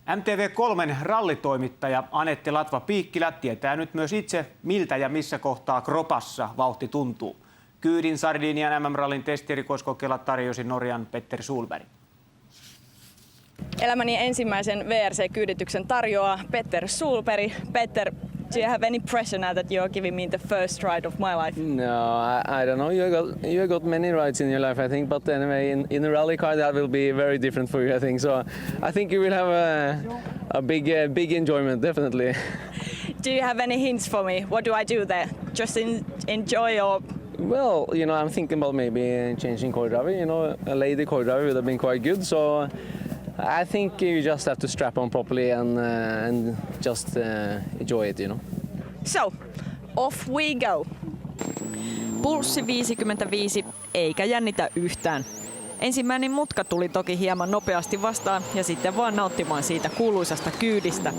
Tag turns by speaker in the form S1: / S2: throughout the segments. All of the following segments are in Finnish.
S1: MTV3 rallitoimittaja Anette Latva-Piikkilä tietää nyt myös itse, miltä ja missä kohtaa kropassa vauhti tuntuu. Kyydin Sardinian MM-rallin testierikoiskokeilla tarjosi Norjan Petter Solberg.
S2: Elämäni ensimmäisen VRC-kyydityksen tarjoaa Petter Solberg. Petter, do you have any pressure now that you're giving me the first ride of my life?
S3: No, I don't know. You got many rides in your life, I think. But anyway, in a rally car, that will be very different for you, I think. So I think you will have a big enjoyment, definitely.
S2: Do you have any hints for me? What do I do there? Just enjoy or?
S3: Well, I'm thinking about maybe changing core driver. A lady core driver would have been quite good. So I think you just have to strap on properly and just enjoy it,
S2: So, off we go.
S4: Pulssi 55 eikä jännitä yhtään. Ensimmäinen mutka tuli toki hieman nopeasti vastaan ja sitten vaan nauttimaan siitä kuuluisasta kyydistä.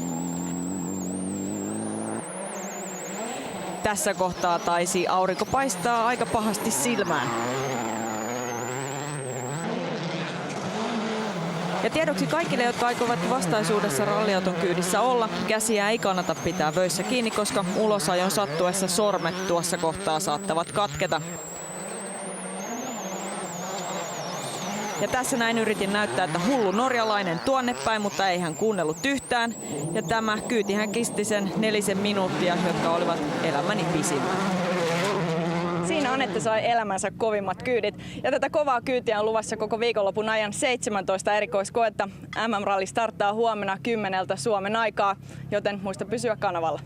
S4: Tässä kohtaa taisi aurinko paistaa aika pahasti silmään. Ja tiedoksi kaikille, jotka aikovat vastaisuudessa ralliauton kyydissä olla, käsiä ei kannata pitää vöissä kiinni, koska ulosajon sattuessa sormet tuossa kohtaa saattavat katketa. Ja tässä näin yritin näyttää, että hullu norjalainen tuonne päin, mutta ei hän kuunnellut yhtään. Ja tämä kyytihän kesti sen 4 minuuttia, jotka olivat elämäni pisimmät.
S2: Siinä Anette sai elämänsä kovimmat kyydit. Ja tätä kovaa kyytiä on luvassa koko viikonlopun ajan 17 erikoiskoetta. MM-ralli starttaa huomenna 10 Suomen aikaa, joten muista pysyä kanavalla.